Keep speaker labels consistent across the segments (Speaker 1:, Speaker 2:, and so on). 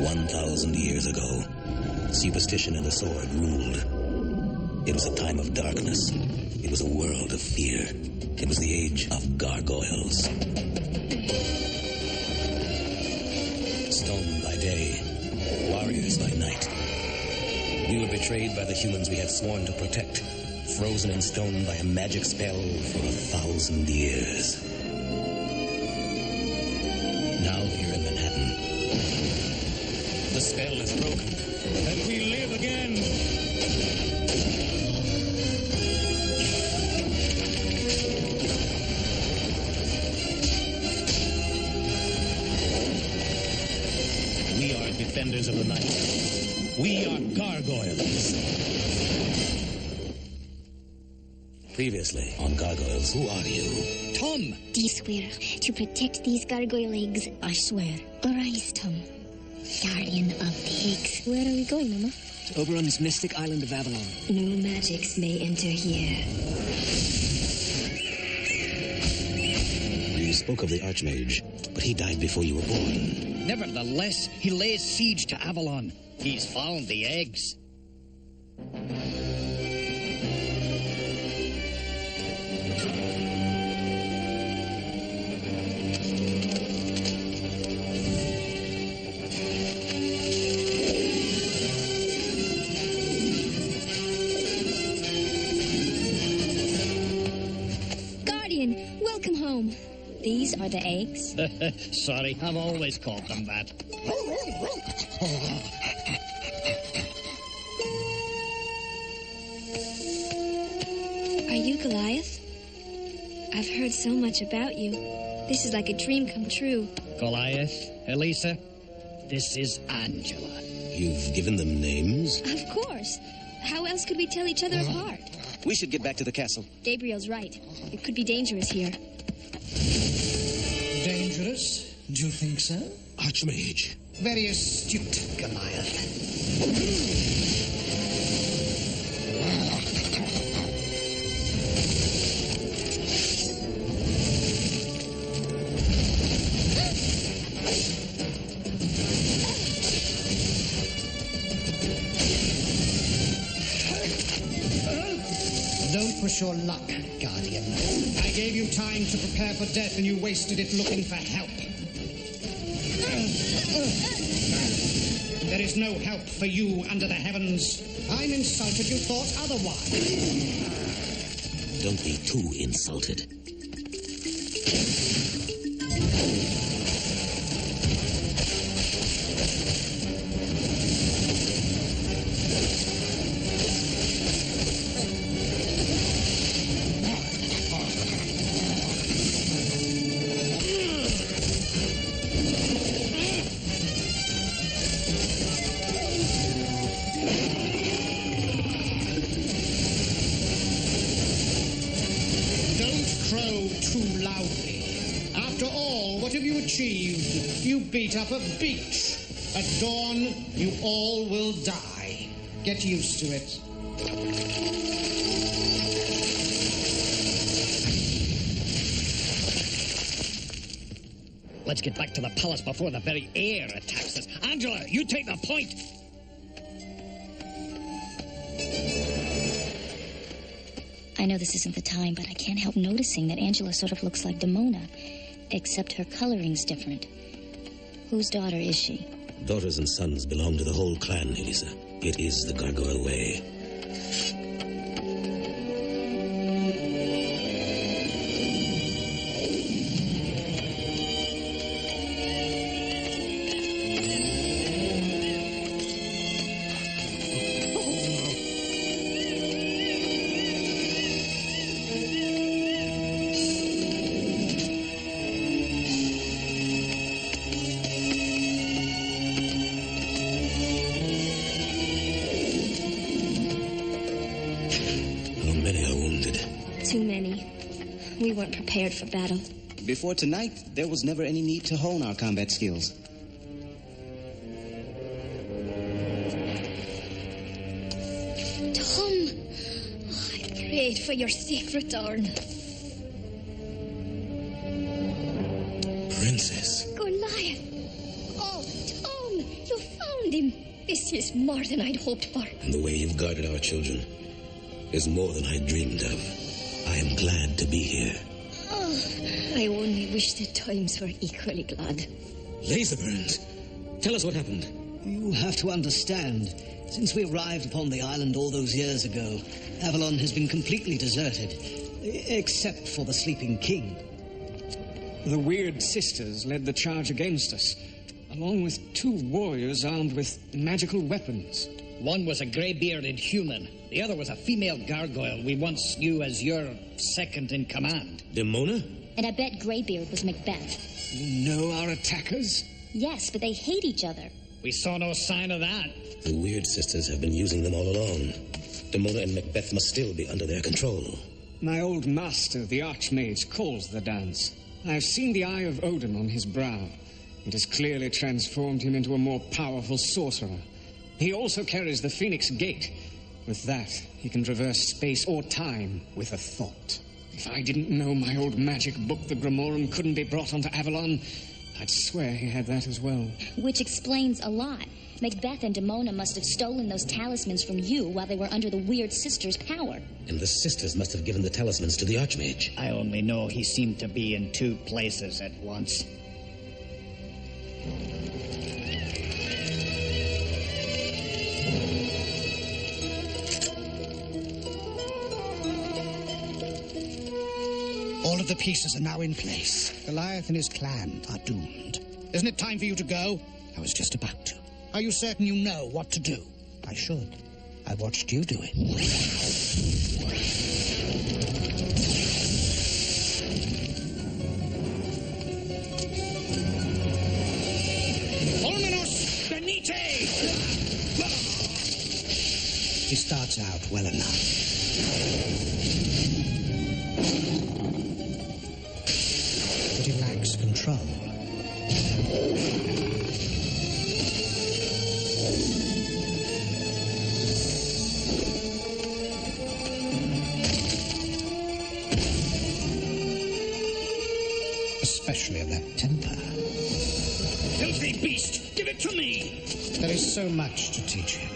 Speaker 1: 1,000 years ago, superstition and the sword ruled. It was a time of darkness. It was a world of fear. It was the age of gargoyles. Stone by day, warriors by night. We were betrayed by the humans we had sworn to protect, frozen in stone by a magic spell for 1,000 years. Now here in Manhattan, the spell is broken, and we live again. We are defenders of the night. We are gargoyles. Previously on Gargoyles, who are you?
Speaker 2: Tom!
Speaker 3: Do you swear to protect these gargoyle eggs?
Speaker 2: I swear.
Speaker 3: Arise, Tom. Guardian of the eggs.
Speaker 2: Where are we going, Mama?
Speaker 4: To Oberon's mystic island of Avalon.
Speaker 3: No magics may enter here.
Speaker 1: You spoke of the Archmage, but he died before you were born.
Speaker 4: Nevertheless, he lays siege to Avalon. He's found the eggs.
Speaker 3: Guardian, welcome home. These are the eggs.
Speaker 4: Sorry, I've always called them that.
Speaker 3: Are you Goliath? I've heard so much about you. This is like a dream come true.
Speaker 4: Goliath, Elisa, this is Angela.
Speaker 1: You've given them names?
Speaker 3: Of course. How else could we tell each other apart?
Speaker 1: We should get back to the castle.
Speaker 3: Gabriel's right. It could be dangerous here.
Speaker 5: Dangerous? Do you think so?
Speaker 1: Archmage.
Speaker 5: Very astute, Goliath. Don't push your luck, Guardian. I gave you time to prepare for death and you wasted it looking for help. There is no help for you under the heavens. I'm insulted you thought otherwise.
Speaker 1: Don't be too insulted.
Speaker 5: You beat up a beach. At dawn, you all will die. Get used to it.
Speaker 4: Let's get back to the palace before the very air attacks us. Angela, you take the point.
Speaker 3: I know this isn't the time, but I can't help noticing that Angela sort of looks like Demona, except her coloring's different. Whose daughter is she?
Speaker 1: Daughters and sons belong to the whole clan, Elisa. It is the Gargoyle way.
Speaker 3: Too many. We weren't prepared for battle.
Speaker 6: Before tonight, there was never any need to hone our combat skills.
Speaker 3: Tom, I prayed for your safe return.
Speaker 1: Princess.
Speaker 3: Goliath. Oh, Tom, you
Speaker 2: find him. This is more than I'd hoped for.
Speaker 1: And the way you've guarded our children is more than I dreamed of. I am glad to be here.
Speaker 2: Oh, I only wish the times were equally glad.
Speaker 1: Laser burns. Tell us what happened.
Speaker 6: You have to understand, since we arrived upon the island all those years ago, Avalon has been completely deserted, except for the sleeping king.
Speaker 7: The Weird Sisters led the charge against us, along with 2 warriors armed with magical weapons.
Speaker 4: One was a grey-bearded human. The other was a female gargoyle we once knew as your second-in-command.
Speaker 1: Demona?
Speaker 3: And I bet Greybeard was Macbeth.
Speaker 7: You know our attackers?
Speaker 3: Yes, but they hate each other.
Speaker 4: We saw no sign of that.
Speaker 1: The Weird Sisters have been using them all along. Demona and Macbeth must still be under their control.
Speaker 7: My old master, the Archmage, calls the dance. I've seen the Eye of Odin on his brow. It has clearly transformed him into a more powerful sorcerer. He also carries the Phoenix Gate. With that, he can traverse space or time with a thought. If I didn't know my old magic book, the Grimorum, couldn't be brought onto Avalon, I'd swear he had that as well.
Speaker 3: Which explains a lot. Macbeth and Demona must have stolen those talismans from you while they were under the Weird Sisters' power.
Speaker 1: And the sisters must have given the talismans to the Archmage.
Speaker 4: I only know he seemed to be in 2 places at once.
Speaker 5: All of the pieces are now in place. Goliath and his clan are doomed. Isn't it time for you to go? I was just about to. Are you certain you know what to do? I should. I watched you do it.
Speaker 4: Ormenos Benite!
Speaker 5: He starts out well enough. But he lacks control. Especially of that temper.
Speaker 4: Filthy beast! Give it to me!
Speaker 5: There is so much to teach him.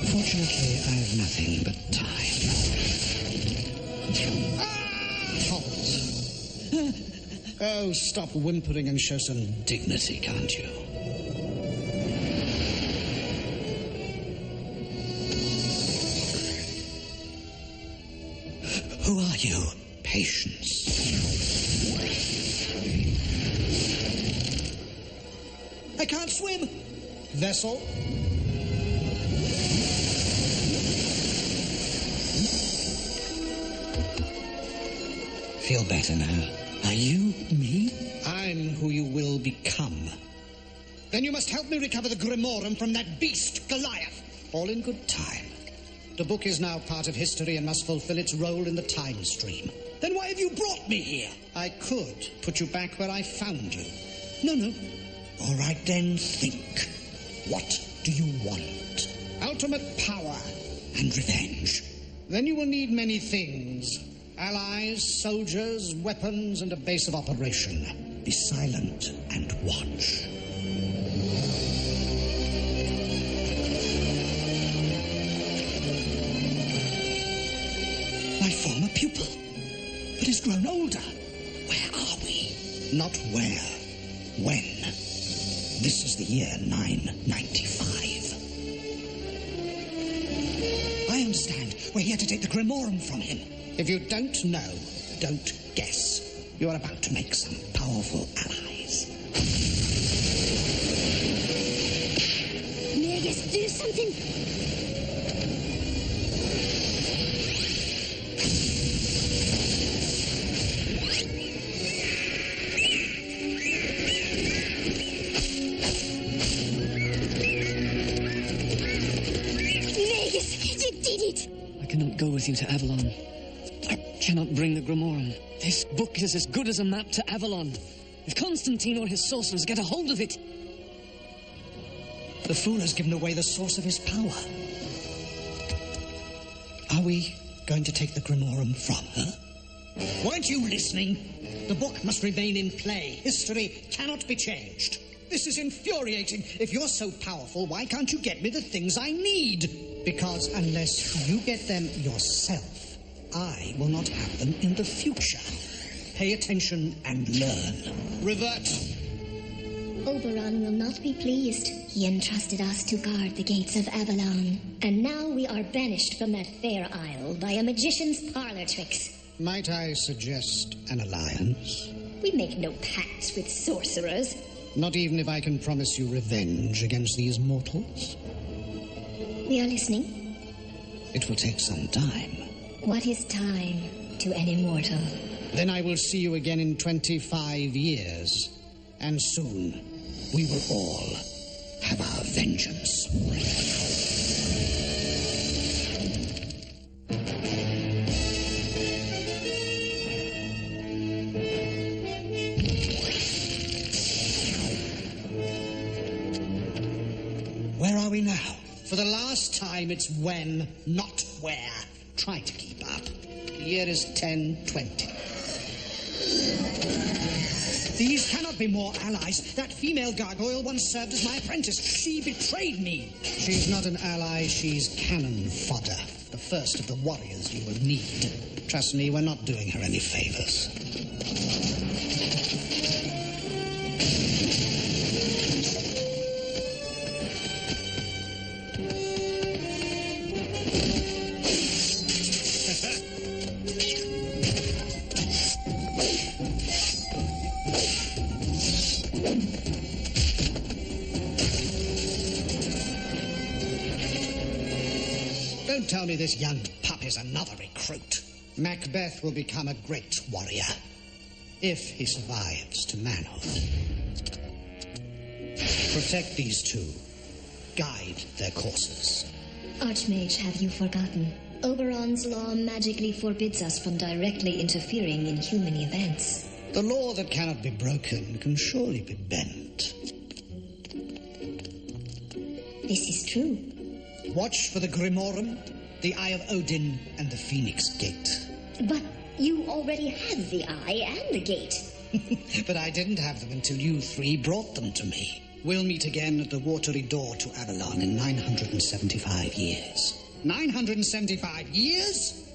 Speaker 5: Fortunately, I have nothing but time. Halt! Oh, stop whimpering and show some dignity, can't you? Who are you? Patience. I can't swim. Vessel? Feel better now. Are you me? I'm who you will become. Then you must help me recover the Grimorum from that beast, Goliath. All in good time. The book is now part of history and must fulfill its role in the time stream. Then why have you brought me here? I could put you back where I found you. No. All right, then, think. What do you want? Ultimate power and revenge. Then you will need many things. Allies, soldiers, weapons, and a base of operation. Be silent and watch. My former pupil, but has grown older. Where are we? Not where. When? This is the year 995. I understand. We're here to take the Grimorum from him. If you don't know, don't guess. You are about to make some powerful allies.
Speaker 2: Magus, do something!
Speaker 7: I cannot go with you to Avalon. I cannot bring the Grimorum. This book is as good as a map to Avalon. If Constantine or his sorcerers get a hold of it...
Speaker 5: The fool has given away the source of his power. Are we going to take the Grimorum from her? Weren't you listening? The book must remain in play. History cannot be changed. This is infuriating. If you're so powerful, why can't you get me the things I need? Because unless you get them yourself, I will not have them in the future. Pay attention and learn. Revert.
Speaker 3: Oberon will not be pleased. He entrusted us to guard the gates of Avalon. And now we are banished from that fair isle by a magician's parlor tricks.
Speaker 5: Might I suggest an alliance?
Speaker 3: We make no pacts with sorcerers.
Speaker 5: Not even if I can promise you revenge against these mortals?
Speaker 3: We are listening.
Speaker 5: It will take some time.
Speaker 3: What is time to an immortal?
Speaker 5: Then I will see you again in 25 years. And soon, we will all have our vengeance. Where are we now? For the last time, it's when, not where. Try to keep up. The year is 1020. These cannot be more allies. That female gargoyle once served as my apprentice. She betrayed me. She's not an ally, she's cannon fodder. The first of the warriors you will need. Trust me, we're not doing her any favors. Don't tell me this young pup is another recruit. Macbeth will become a great warrior, if he survives to manhood. Protect these two. Guide their courses.
Speaker 3: Archmage, have you forgotten? Oberon's law magically forbids us from directly interfering in human events.
Speaker 5: The law that cannot be broken can surely be bent.
Speaker 3: This is true.
Speaker 5: Watch for the Grimorum, the Eye of Odin, and the Phoenix Gate.
Speaker 3: But you already have the eye and the gate.
Speaker 5: But I didn't have them until you three brought them to me. We'll meet again at the watery door to Avalon in 975 years. 975 years?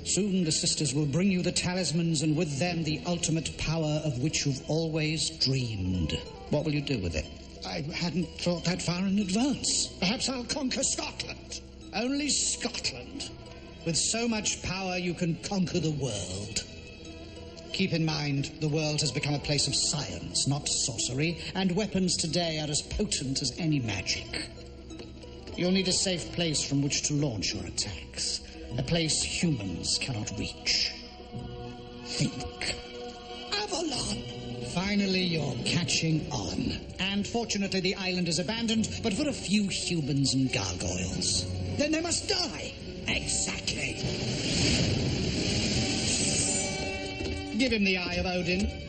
Speaker 5: Soon the sisters will bring you the talismans and with them the ultimate power of which you've always dreamed. What will you do with it? I hadn't thought that far in advance. Perhaps I'll conquer Scotland. Only Scotland. With so much power you can conquer the world. Keep in mind, the world has become a place of science, not sorcery, and weapons today are as potent as any magic. You'll need a safe place from which to launch your attacks. A place humans cannot reach. Think. Avalon! Finally, you're catching on. And fortunately, the island is abandoned, but for a few humans and gargoyles. Then they must die. Exactly. Give him the Eye of Odin.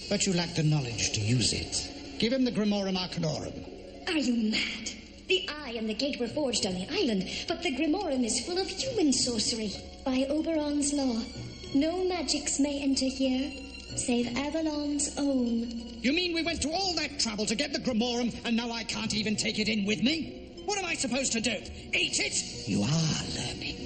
Speaker 5: But you lack the knowledge to use it. Give him the Grimorum Arcanorum.
Speaker 3: Are you mad? The eye and the gate were forged on the island, but the Grimorum is full of human sorcery. By Oberon's law, no magics may enter here, save Avalon's own.
Speaker 5: You mean we went to all that trouble to get the Grimorum, and now I can't even take it in with me? What am I supposed to do? Eat it? You are learning.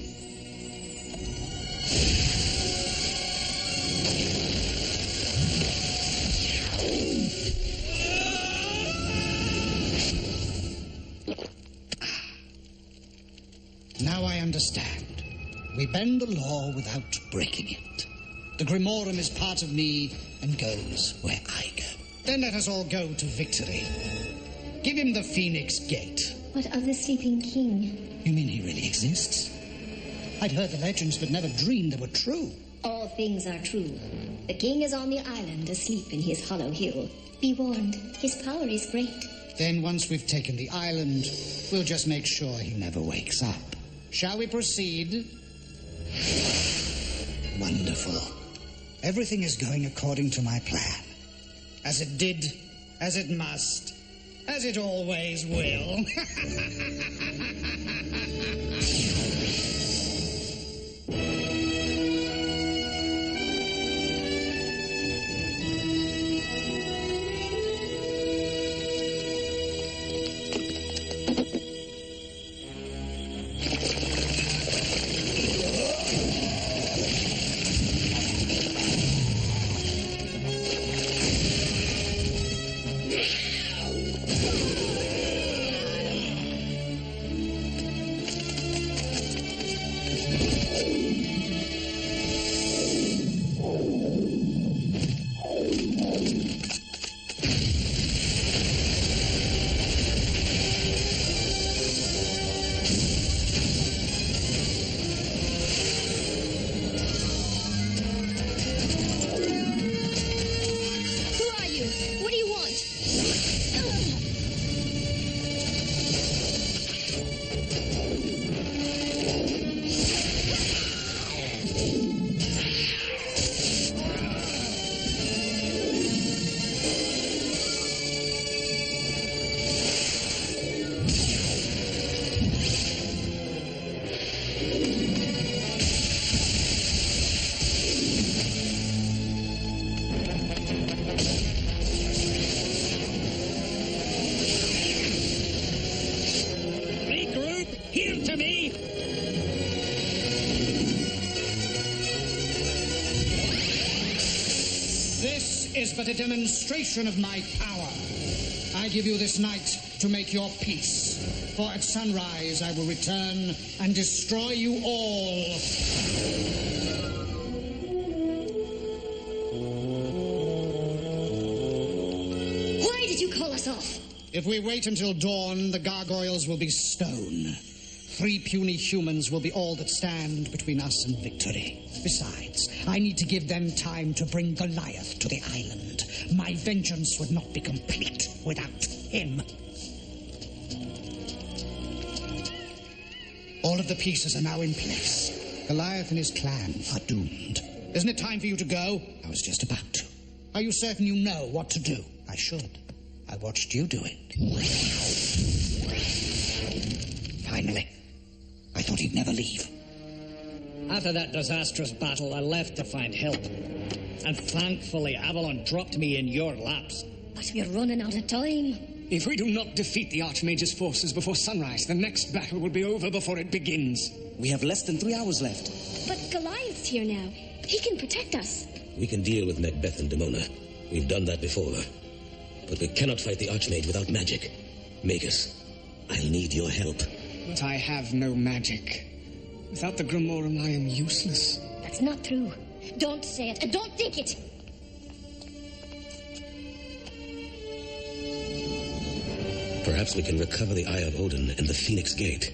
Speaker 5: Now I understand. We bend the law without breaking it. The Grimorum is part of me and goes where I go. Then let us all go to victory. Give him the Phoenix Gate.
Speaker 3: What of the sleeping king?
Speaker 5: You mean he really exists? I'd heard the legends, but never dreamed they were true.
Speaker 3: All things are true. The king is on the island, asleep in his hollow hill. Be warned, his power is great.
Speaker 5: Then once we've taken the island, we'll just make sure he never wakes up. Shall we proceed? Wonderful. Everything is going according to my plan. As it did, as it must, as it always will. Is but a demonstration of my power. I give you this night to make your peace, for at sunrise I will return and destroy you all.
Speaker 3: Why did you call us off?
Speaker 5: If we wait until dawn, the Gargoyles will be stone. 3 puny humans will be all that stand between us and victory. Besides, I need to give them time to bring Goliath to the island. My vengeance would not be complete without him. All of the pieces are now in place. Goliath and his clan are doomed. Isn't it time for you to go? I was just about to. Are you certain you know what to do? I should. I watched you do it. Finally. I thought he'd never leave.
Speaker 4: After that disastrous battle, I left to find help. And thankfully, Avalon dropped me in your laps.
Speaker 3: But we're running out of time.
Speaker 7: If we do not defeat the Archmage's forces before sunrise, the next battle will be over before it begins.
Speaker 1: We have less than 3 hours left.
Speaker 3: But Goliath's here now. He can protect us.
Speaker 1: We can deal with Macbeth and Demona. We've done that before. But we cannot fight the Archmage without magic. Magus, I'll need your help.
Speaker 7: But I have no magic. Without the Grimorum, I am useless.
Speaker 3: That's not true. Don't say it, and don't think it.
Speaker 1: Perhaps we can recover the Eye of Odin and the Phoenix Gate.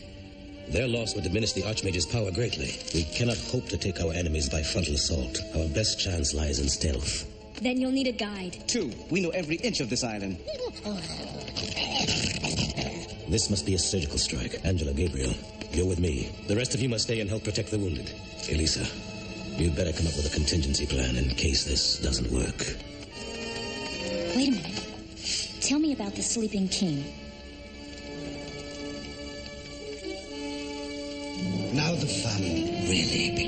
Speaker 1: Their loss would diminish the Archmage's power greatly. We cannot hope to take our enemies by frontal assault. Our best chance lies in stealth.
Speaker 3: Then you'll need a guide.
Speaker 8: 2. We know every inch of this island.
Speaker 1: This must be a surgical strike. Angela, Gabriel, you're with me. The rest of you must stay and help protect the wounded. Elisa, you'd better come up with a contingency plan in case this doesn't work.
Speaker 3: Wait a minute. Tell me about the Sleeping King.
Speaker 5: Now the fun really begins.